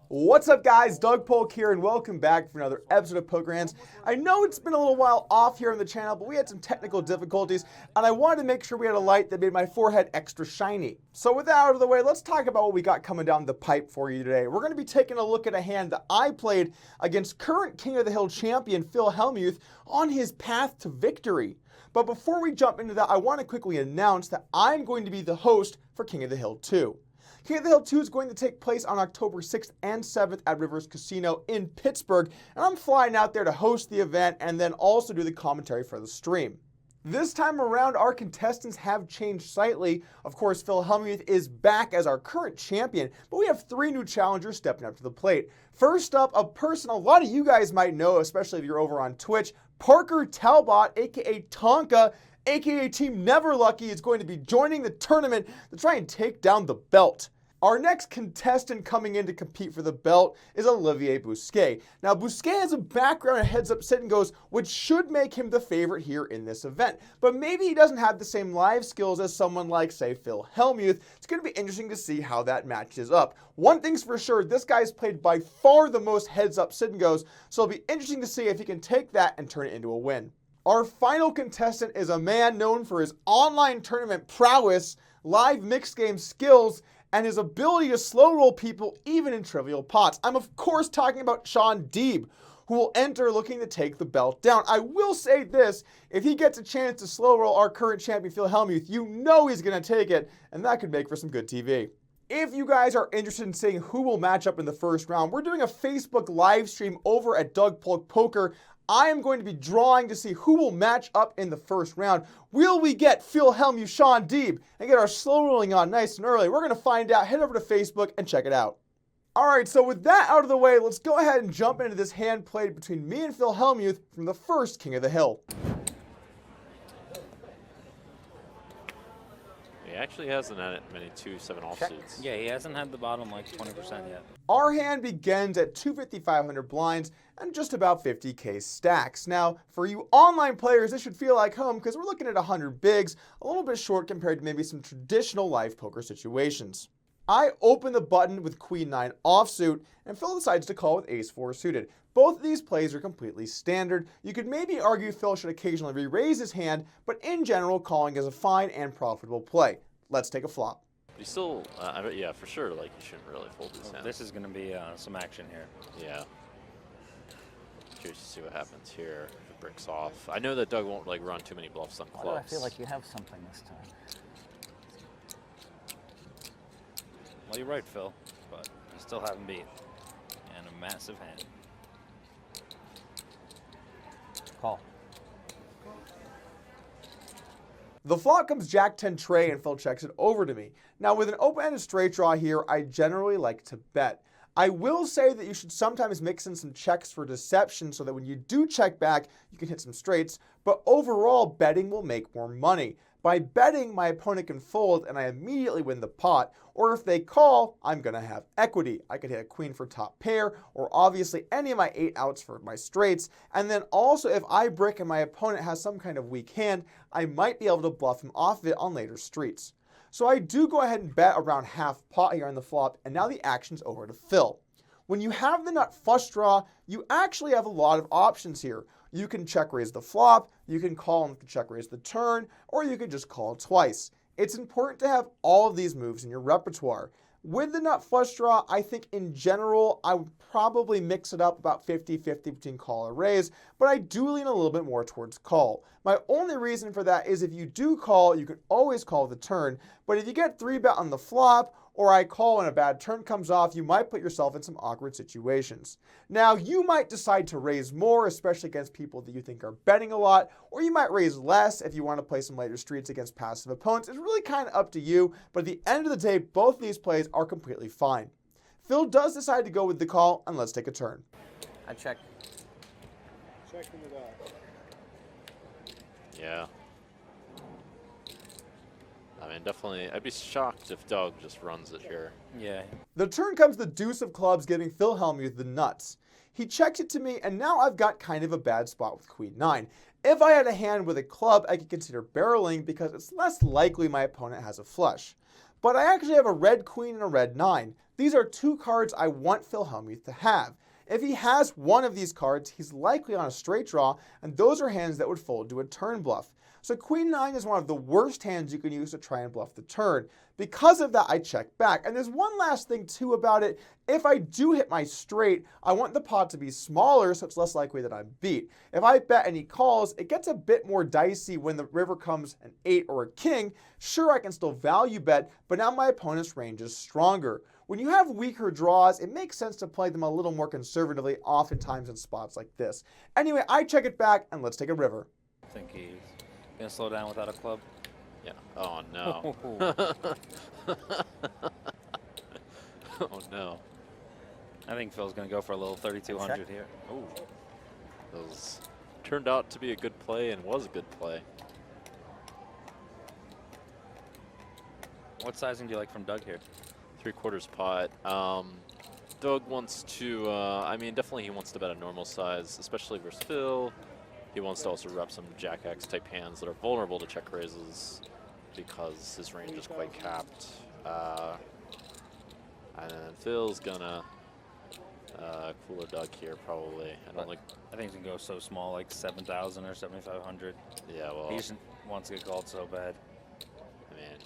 What's up, guys? Doug Polk here, and welcome back for another episode of Poker Hands. I know it's been a little while off here on the channel, but we had some technical difficulties, and I wanted to make sure we had a light that made my forehead extra shiny. So with that out of the way, let's talk about what we got coming down the pipe for you today. We're going to be taking a look at a hand that I played against current King of the Hill champion Phil Hellmuth on his path to victory. But before we jump into that, I want to quickly announce that I'm going to be the host for King of the Hill 2. King of the Hill 2 is going to take place on October 6th and 7th at Rivers Casino in Pittsburgh, and I'm flying out there to host the event and then also do the commentary for the stream. This time around, our contestants have changed slightly. Of course, Phil Hellmuth is back as our current champion, but we have three new challengers stepping up to the plate. First up, a person a lot of you guys might know, especially if you're over on Twitch, Parker Talbot, aka Tonka, aka Team Never Lucky, is going to be joining the tournament to try and take down the belt. Our next contestant coming in to compete for the belt is Olivier Bousquet. Now, Bousquet has a background in heads-up sit-and-goes, which should make him the favorite here in this event. But maybe he doesn't have the same live skills as someone like, say, Phil Hellmuth. It's going to be interesting to see how that matches up. One thing's for sure, this guy's played by far the most heads-up sit-and-goes, so it'll be interesting to see if he can take that and turn it into a win. Our final contestant is a man known for his online tournament prowess, live mixed game skills, and his ability to slow roll people even in trivial pots. I'm of course talking about Sean Deeb, who will enter looking to take the belt down. I will say this, if he gets a chance to slow roll our current champion Phil Hellmuth, you know he's going to take it, and that could make for some good TV. If you guys are interested in seeing who will match up in the first round, we're doing a Facebook live stream over at Doug Polk Poker. I am going to be drawing to see who will match up in the first round. Will we get Phil Hellmuth, Sean Deeb, and get our slow rolling on nice and early? We're going to find out. Head over to Facebook and check it out. All right, so with that out of the way, let's go ahead and jump into this hand played between me and Phil Hellmuth from the first King of the Hill. He actually hasn't had many 2-7 offsuits. Yeah, he hasn't had the bottom like 20% yet. Our hand begins at 250-500 blinds and just about 50k stacks. Now, for you online players, this should feel like home because we're looking at 100 bigs, a little bit short compared to maybe some traditional live poker situations. I open the button with Queen 9 offsuit, and Phil decides to call with Ace 4 suited. Both of these plays are completely standard. You could maybe argue Phil should occasionally re-raise his hand, but in general, calling is a fine and profitable play. Let's take a flop. He still, yeah, for sure, like, he shouldn't really fold his hand. This is going to be some action here. Yeah. Curious to see what happens here if it bricks off. I know that Doug won't, like, run too many bluffs on clubs. Why do I feel like you have something this time? Well, you're right, Phil, but you still haven't beat. And a massive hand. Call. The flop comes Jack 10 tray and Phil checks it over to me. Now with an open-ended straight draw here, I generally like to bet. I will say that you should sometimes mix in some checks for deception so that when you do check back, you can hit some straights, but overall betting will make more money. By betting, my opponent can fold and I immediately win the pot, or if they call, I'm gonna have equity. I could hit a queen for top pair, or obviously any of my 8 outs for my straights, and then also if I brick and my opponent has some kind of weak hand, I might be able to bluff him off of it on later streets. So I do go ahead and bet around half pot here on the flop, and now the action's over to Phil. When you have the nut flush draw, you actually have a lot of options here. You can check raise the flop, you can call and check raise the turn, or you can just call twice. It's important to have all of these moves in your repertoire. With the nut flush draw, I think in general, I would probably mix it up about 50-50 between call or raise, but I do lean a little bit more towards call. My only reason for that is if you do call, you can always call the turn, but if you get 3-bet on the flop, or I call and a bad turn comes off, you might put yourself in some awkward situations. Now, you might decide to raise more, especially against people that you think are betting a lot, or you might raise less if you want to play some later streets against passive opponents. It's really kind of up to you, but at the end of the day, both of these plays are completely fine. Phil does decide to go with the call, and let's take a turn. I check. Checking it out. Yeah. I mean, definitely, I'd be shocked if Doug just runs it here. Yeah. The turn comes the deuce of clubs, giving Phil Hellmuth the nuts. He checks it to me, and now I've got kind of a bad spot with Queen 9. If I had a hand with a club, I could consider barreling because it's less likely my opponent has a flush. But I actually have a red queen and a red 9. These are two cards I want Phil Hellmuth to have. If he has one of these cards, he's likely on a straight draw, and those are hands that would fold to a turn bluff. So Queen 9 is one of the worst hands you can use to try and bluff the turn. Because of that, I check back. And there's one last thing too about it. If I do hit my straight, I want the pot to be smaller so it's less likely that I'm beat. If I bet and he calls, it gets a bit more dicey when the river comes an 8 or a king. Sure, I can still value bet, but now my opponent's range is stronger. When you have weaker draws, it makes sense to play them a little more conservatively, oftentimes in spots like this. Anyway, I check it back, and let's take a river. I think he's going to slow down without a club. Yeah. Oh, no. Oh, no. I think Phil's going to go for a little 3,200 here. Ooh. Those turned out to be a good play and was a good play. What sizing do you like from Doug here? 3/4 pot. Doug wants to, I mean, definitely he wants to bet a normal size, especially versus Phil. He wants to also rep some Jack X type hands that are vulnerable to check raises because his range is quite capped. And then Phil's gonna cooler Doug here probably. I think he's going to go so small, like 7,000 or 7,500. Yeah, well, He just wants to get called so bad. I mean,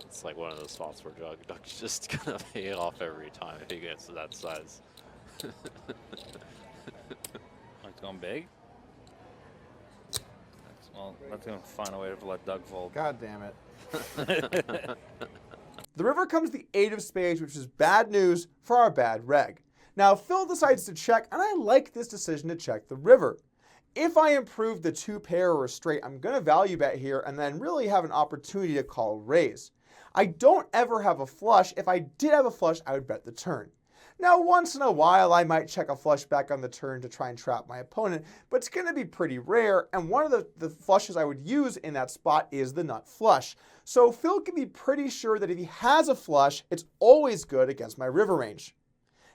it's like one of those spots where Doug's just gonna pay it off every time if he gets to that size. Like going big? Well, that's going to find a way to let Doug fold. God damn it. The river comes the 8 of spades, which is bad news for our bad reg. Now, Phil decides to check, and I like this decision to check the river. If I improve the 2 pair or a straight, I'm going to value bet here and then really have an opportunity to call raise. I don't ever have a flush. If I did have a flush, I would bet the turn. Now, once in a while, I might check a flush back on the turn to try and trap my opponent, but it's going to be pretty rare, and one of the flushes I would use in that spot is the nut flush. So Phil can be pretty sure that if he has a flush, it's always good against my river range.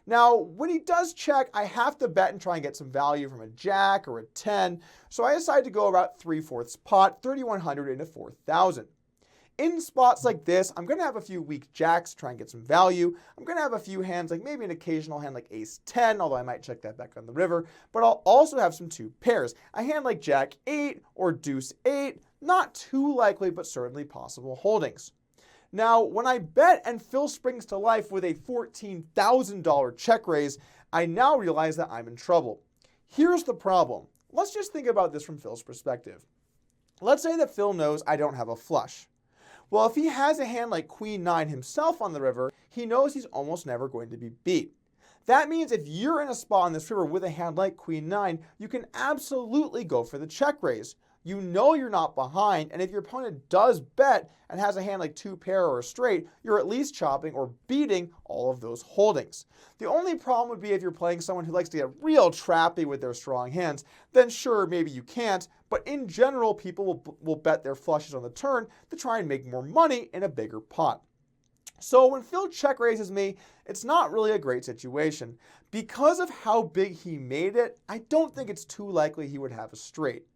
Now, when he does check, I have to bet and try and get some value from a jack or a 10, so I decide to go about 3/4 pot, 3,100 into 4,000. In spots like this, I'm going to have a few weak jacks to try and get some value. I'm going to have a few hands, like maybe an occasional hand like ace 10, although I might check that back on the river. But I'll also have some 2 pairs. A hand like jack 8 or deuce 8, not too likely, but certainly possible holdings. Now, when I bet and Phil springs to life with a $14,000 check raise, I now realize that I'm in trouble. Here's the problem. Let's just think about this from Phil's perspective. Let's say that Phil knows I don't have a flush. Well, if he has a hand like Queen 9 himself on the river, he knows he's almost never going to be beat. That means if you're in a spot on this river with a hand like Queen 9, you can absolutely go for the check raise. You know you're not behind, and if your opponent does bet and has a hand like 2 pair or a straight, you're at least chopping or beating all of those holdings. The only problem would be if you're playing someone who likes to get real trappy with their strong hands, then sure, maybe you can't, but in general, people will bet their flushes on the turn to try and make more money in a bigger pot. So when Phil check raises me, it's not really a great situation. Because of how big he made it, I don't think it's too likely he would have a straight.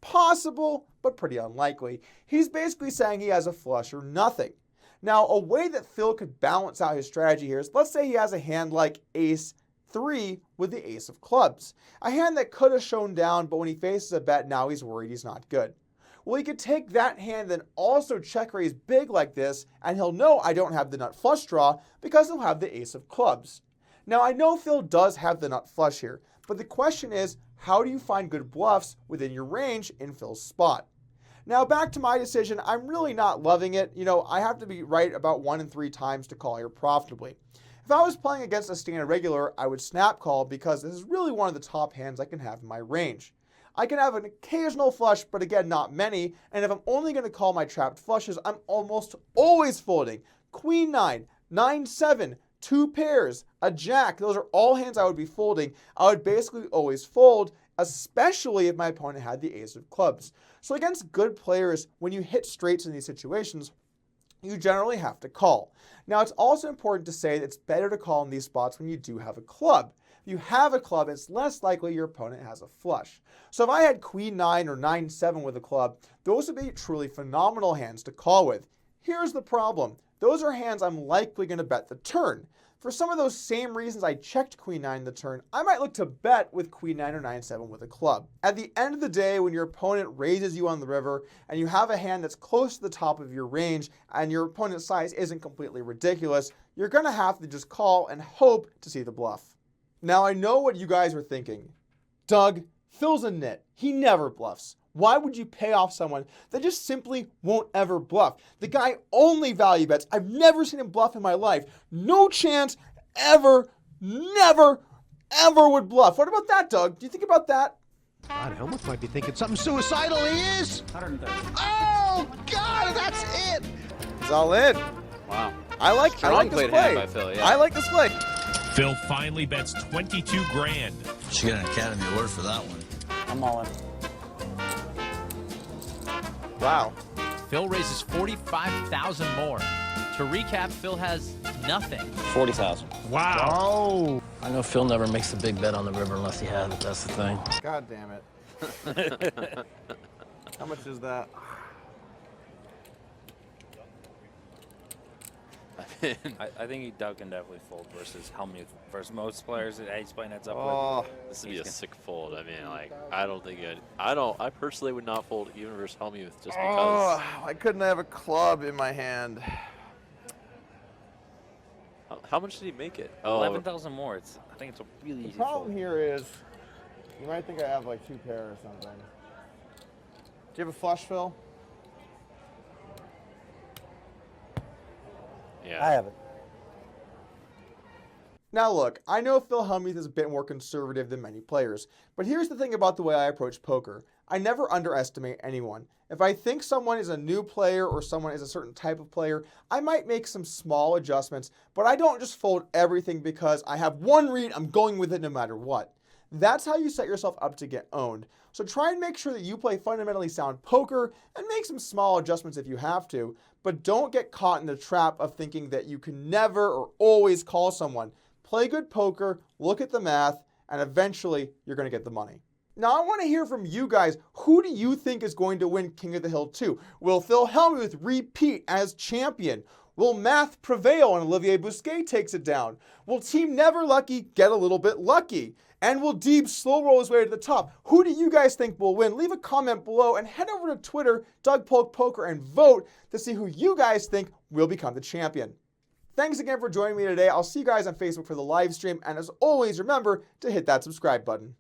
Possible, but pretty unlikely. He's basically saying he has a flush or nothing. Now, a way that Phil could balance out his strategy here is, let's say he has a hand like ace 3 with the ace of clubs. A hand that could have shown down, but when he faces a bet, now he's worried he's not good. Well, he could take that hand and also check raise big like this, and he'll know I don't have the nut flush draw because he'll have the ace of clubs. Now, I know Phil does have the nut flush here, but the question is, how do you find good bluffs within your range in Phil's spot? Now, back to my decision, I'm really not loving it. You know, I have to be right about 1 in 3 times to call here profitably. If I was playing against a standard regular, I would snap call because this is really one of the top hands I can have in my range. I can have an occasional flush, but again, not many, and if I'm only going to call my trapped flushes, I'm almost always folding. Queen 9, 9-7, 2 pairs, a jack, those are all hands I would be folding. I would basically always fold, especially if my opponent had the ace of clubs. So against good players, when you hit straights in these situations, you generally have to call. Now, it's also important to say that it's better to call in these spots when you do have a club. If you have a club, it's less likely your opponent has a flush. So if I had Queen 9 or 9-7 with a club, those would be truly phenomenal hands to call with. Here's the problem. those are hands I'm likely going to bet the turn. For some of those same reasons I checked Queen 9 the turn, I might look to bet with Queen 9 or 9-7 with a club. At the end of the day, when your opponent raises you on the river and you have a hand that's close to the top of your range and your opponent's size isn't completely ridiculous, you're going to have to just call and hope to see the bluff. Now I know what you guys are thinking. Doug, Phil's a nit. He never bluffs. Why would you pay off someone that just simply won't ever bluff? The guy only value bets. I've never seen him bluff in my life. No chance, ever, never, ever would bluff. What about that, Doug? Do you think about that? God, Hellmuth might be thinking something suicidal. He is. 130. Oh God, that's it. He's all in. Wow. I like Strong this played play. hand by Phil, yeah. I like this play. Phil finally bets 22 grand. Should get an Academy Award for that one. I'm all in. Wow. Phil raises 45,000 more. To recap, Phil has nothing. 40,000. Wow. Oh. I know Phil never makes a big bet on the river unless he has it. That's the thing. God damn it. How much is that? I think Doug can definitely fold versus Hellmuth. Versus most players that he's playing heads up Oh, This would be a sick fold. I mean, like, I don't think I personally would not fold even versus Hellmuth just because. I couldn't have a club in my hand. How much did he make it? with 11,000 more. I think it's a really easy fold. Here is, you might think I have like 2 pair or something. Do you have a flush, Phil? Yeah. I have it. Now look, I know Phil Hellmuth is a bit more conservative than many players, but here's the thing about the way I approach poker. I never underestimate anyone. If I think someone is a new player or someone is a certain type of player, I might make some small adjustments, but I don't just fold everything because I have one read, I'm going with it no matter what. That's how you set yourself up to get owned. So try and make sure that you play fundamentally sound poker and make some small adjustments if you have to, but don't get caught in the trap of thinking that you can never or always call someone. Play good poker, look at the math, and eventually you're going to get the money. Now I want to hear from you guys. Who do you think is going to win King of the Hill 2? Will Phil Hellmuth repeat as champion? Will math prevail and Olivier Bousquet takes it down? Will Team Never Lucky get a little bit lucky? And will Deeb slow roll his way to the top? Who do you guys think will win? Leave a comment below and head over to Twitter, Doug Polk Poker, and vote to see who you guys think will become the champion. Thanks again for joining me today. I'll see you guys on Facebook for the live stream. And as always, remember to hit that subscribe button.